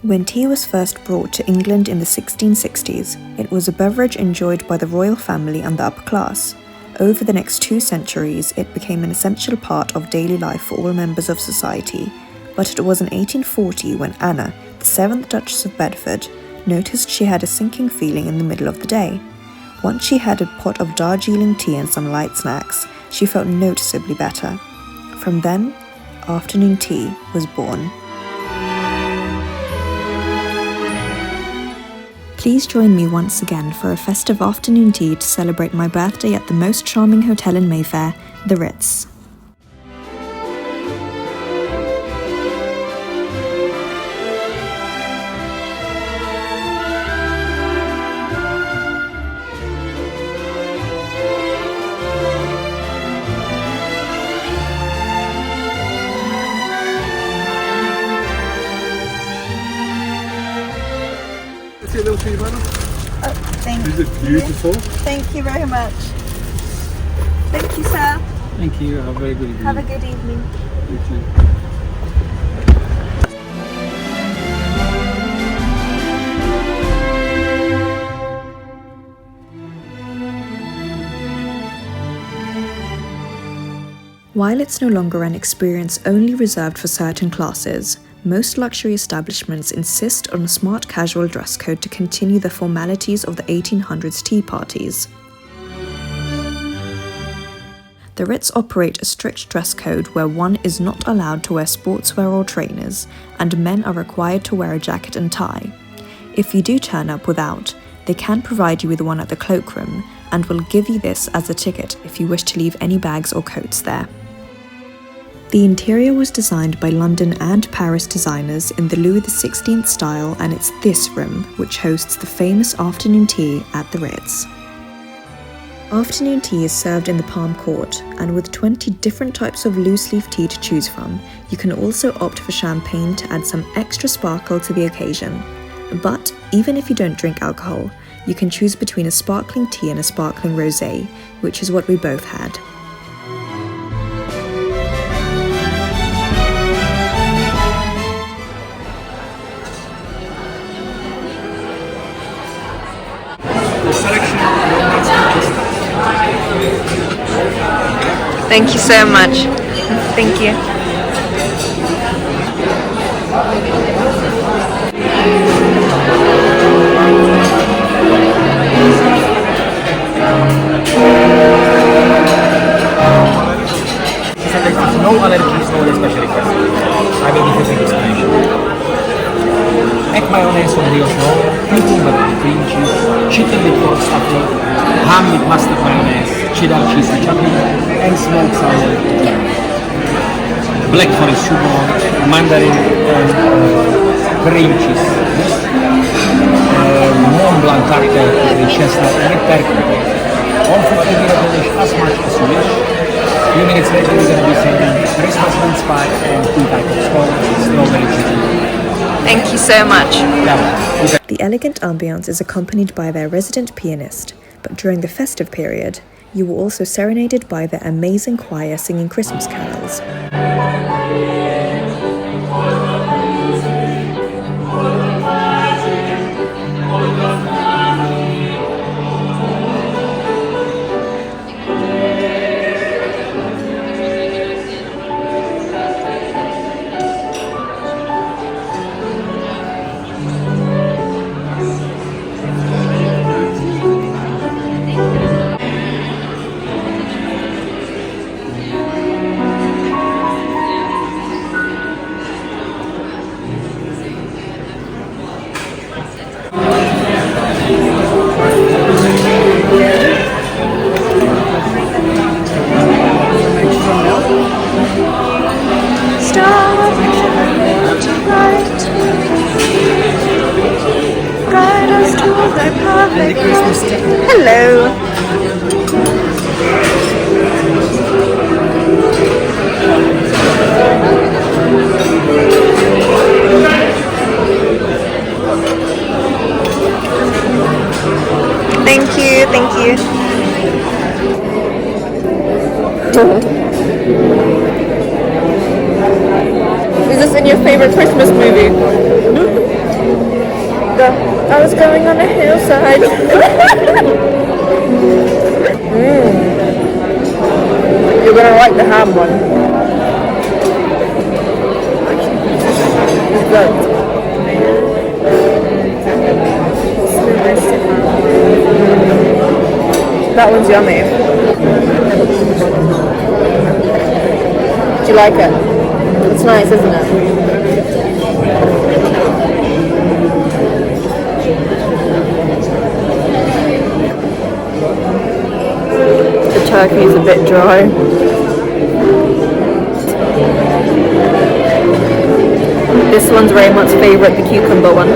When tea was first brought to England in the 1660s, it was a beverage enjoyed by the royal family and the upper class. Over the next 2 centuries, it became an essential part of daily life for all members of society. But it was in 1840 when Anna, the 7th Duchess of Bedford, noticed she had a sinking feeling in the middle of the day. Once she had a pot of Darjeeling tea and some light snacks, she felt noticeably better. From then, afternoon tea was born. Please join me once again for a festive afternoon tea to celebrate my birthday at the most charming hotel in Mayfair, the Ritz. Thank Is it beautiful? Thank you very much. Thank you, sir. Thank you. Have a very good evening. Have a good evening. You too. While it's no longer an experience only reserved for certain classes, most luxury establishments insist on a smart casual dress code to continue the formalities of the 1800s tea parties. The Ritz operate a strict dress code where one is not allowed to wear sportswear or trainers, and men are required to wear a jacket and tie. If you do turn up without, they can provide you with one at the cloakroom, and will give you this as a ticket if you wish to leave any bags or coats there. The interior was designed by London and Paris designers in the Louis XVI style, and it's this room which hosts the famous afternoon tea at the Ritz. Afternoon tea is served in the Palm Court, and with 20 different types of loose-leaf tea to choose from, you can also opt for champagne to add some extra sparkle to the occasion. But even if you don't drink alcohol, you can choose between a sparkling tea and a sparkling rosé, which is what we both had. Thank you so much. Thank you. No allergies, no special requests. I will give you a big explanation. Egg mayonnaise from Neal's roll, beaten butter with cream cheese, chicken with pork stuffing, ham with mustard mayonnaise, cheddar cheese and chutney, and smoked salmon with caramel. Black forest sugar, mandarin and cream cheese. Mont Blanc tarte with chestnut and turkey. All food can be relished as much as you wish. A few minutes later we're going to be serving Christmas mince pie and 2 types of scones, strawberry chicken. Thank you so much. The elegant ambiance is accompanied by their resident pianist, but during the festive period, you were also serenaded by their amazing choir singing Christmas carols. Hello. Thank you, thank you. Is this in your favorite Christmas movie? I was going on a hillside. You're gonna like the ham one. It's good. That one's yummy. Do you like it? It's nice, isn't it? The turkey is a bit dry. This one's Raymond's favourite, the cucumber one.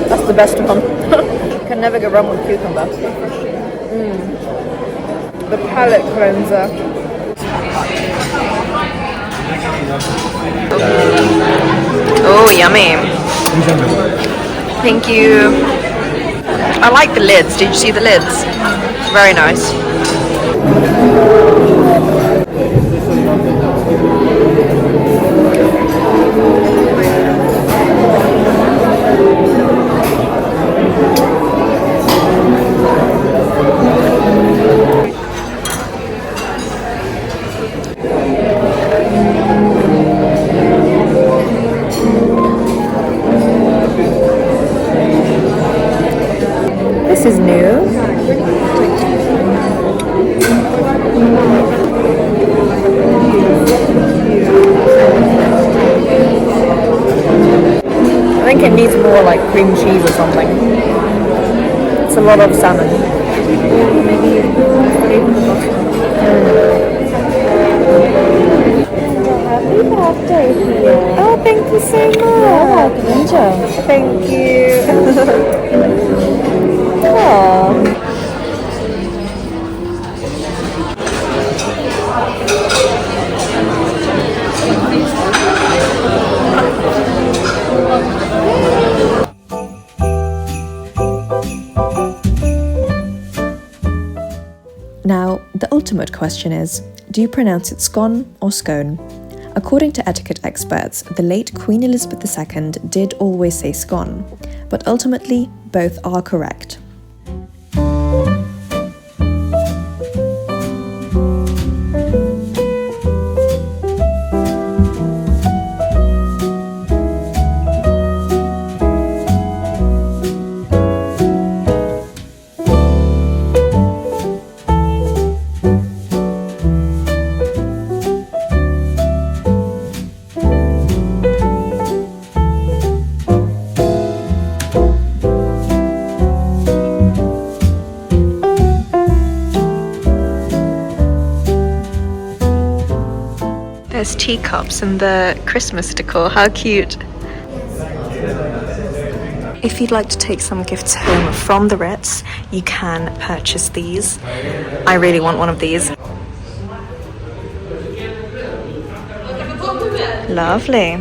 That's the best one. You can never go wrong with cucumber. The palate cleanser. Oh, yummy. Thank you. I like the lids. Did you see the lids? Very nice. This is new. I think it needs more like cream cheese or something. It's a lot of salmon. Happy birthday, Thea. Oh, thank you so much. Thank you. Aww. Now, the ultimate question is, do you pronounce it scone or scone? According to etiquette experts, the late Queen Elizabeth II did always say scone, but ultimately both are correct. There's teacups and the Christmas decor. How cute. If you'd like to take some gifts home from the Ritz, you can purchase these. I really want one of these. Lovely.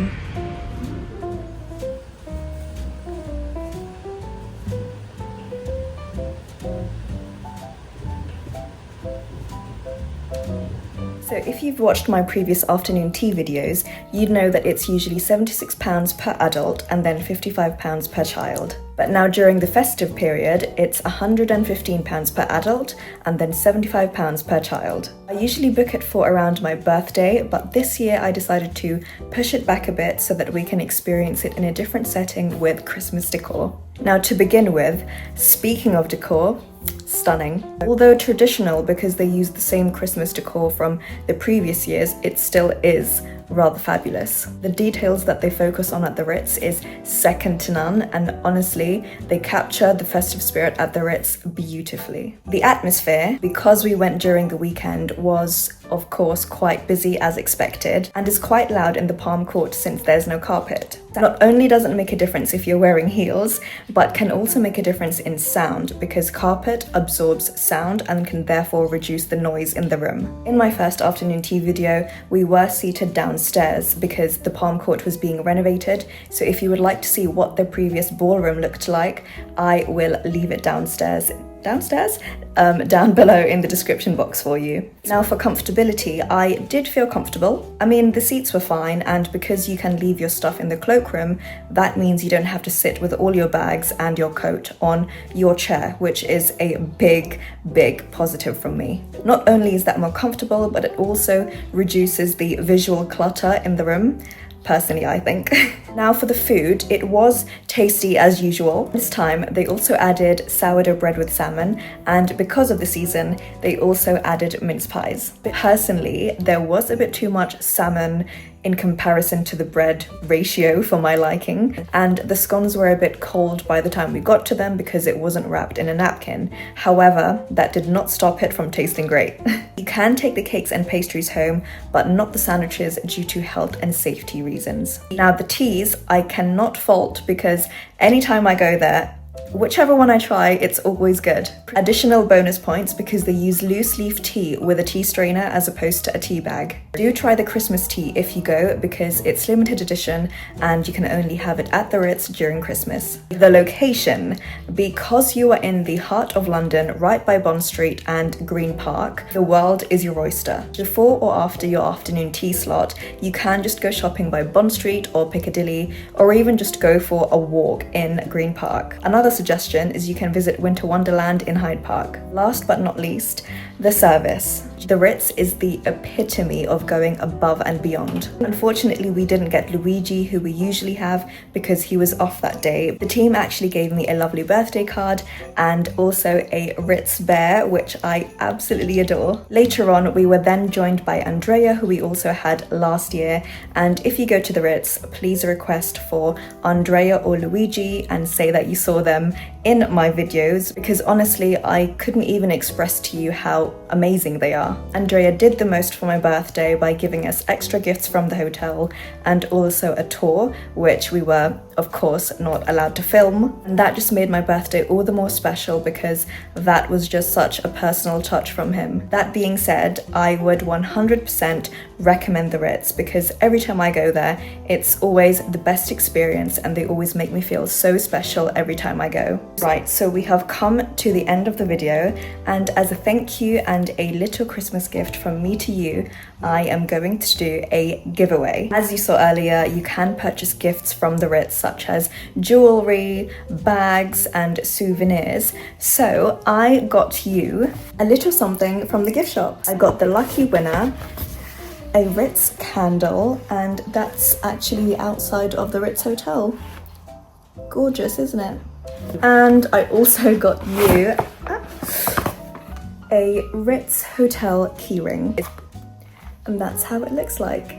So if you've watched my previous afternoon tea videos, you'd know that it's usually £76 per adult and then £55 per child. But now during the festive period, it's £115 per adult and then £75 per child. I usually book it for around my birthday, but this year I decided to push it back a bit so that we can experience it in a different setting with Christmas decor. Now to begin with, speaking of decor, stunning. Although traditional because they use the same Christmas decor from the previous years, it still is rather fabulous. The details that they focus on at the Ritz is second to none, and honestly, they capture the festive spirit at the Ritz beautifully. The atmosphere, because we went during the weekend, was of course quite busy as expected and is quite loud in the palm court since there's no carpet. Not only does it make a difference if you're wearing heels, but can also make a difference in sound because carpet absorbs sound and can therefore reduce the noise in the room. In my first afternoon tea video, we were seated downstairs because the palm court was being renovated, so if you would like to see what the previous ballroom looked like, I will leave it downstairs downstairs, down below in the description box for you. Now for comfortability, I did feel comfortable. I mean, the seats were fine, and because you can leave your stuff in the cloakroom, that means you don't have to sit with all your bags and your coat on your chair, which is a big positive from me. Not only is that more comfortable, but it also reduces the visual clutter in the room. Personally, I think. Now for the food, it was tasty as usual. This time they also added sourdough bread with salmon, and because of the season, they also added mince pies. But personally, there was a bit too much salmon in comparison to the bread ratio for my liking, and the scones were a bit cold by the time we got to them because it wasn't wrapped in a napkin. However, that did not stop it from tasting great. You can take the cakes and pastries home, but not the sandwiches due to health and safety reasons. Now the teas, I cannot fault because anytime I go there, whichever one I try, it's always good. Additional bonus points because they use loose leaf tea with a tea strainer as opposed to a tea bag. Do try the Christmas tea if you go because it's limited edition and you can only have it at the Ritz during Christmas. The location, because you are in the heart of London, right by Bond Street and Green Park, the world is your oyster. Before or after your afternoon tea slot, you can just go shopping by Bond Street or Piccadilly, or even just go for a walk in Green Park. Another suggestion is you can visit Winter Wonderland in Hyde Park. Last but not least, the service. The Ritz is the epitome of going above and beyond. Unfortunately, we didn't get Luigi, who we usually have, because he was off that day. The team actually gave me a lovely birthday card and also a Ritz bear, which I absolutely adore. Later on, we were then joined by Andrea, who we also had last year. And if you go to the Ritz, please request for Andrea or Luigi and say that you saw them in my videos, because honestly, I couldn't even express to you how amazing they are. Andrea did the most for my birthday by giving us extra gifts from the hotel and also a tour, which we were, of course, not allowed to film. And that just made my birthday all the more special because that was just such a personal touch from him. That being said, I would 100% recommend the Ritz because every time I go there, it's always the best experience and they always make me feel so special every time I go. Right, so we have come to the end of the video, and as a thank you and a little Christmas gift from me to you, I am going to do a giveaway. As you saw earlier, you can purchase gifts from the Ritz such as jewelry, bags and souvenirs. So I got you a little something from the gift shop. I got the lucky winner a Ritz candle, and that's actually outside of the Ritz Hotel. Gorgeous, isn't it? And I also got you a Ritz Hotel keyring. And that's how it looks like.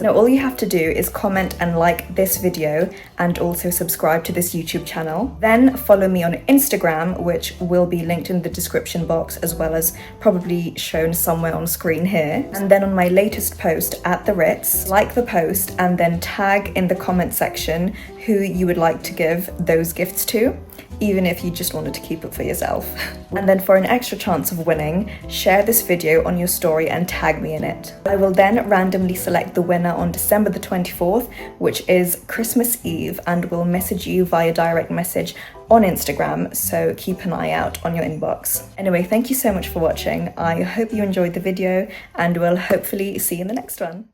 Now all you have to do is comment and like this video and also subscribe to this YouTube channel. Then follow me on Instagram, which will be linked in the description box as well as probably shown somewhere on screen here. And then on my latest post at the Ritz, like the post and then tag in the comment section who you would like to give those gifts to, even if you just wanted to keep it for yourself. And then for an extra chance of winning, share this video on your story and tag me in it. I will then randomly select the winner on December the 24th, which is Christmas Eve, and will message you via direct message on Instagram, so keep an eye out on your inbox. Anyway, thank you so much for watching. I hope you enjoyed the video and will hopefully see you in the next one.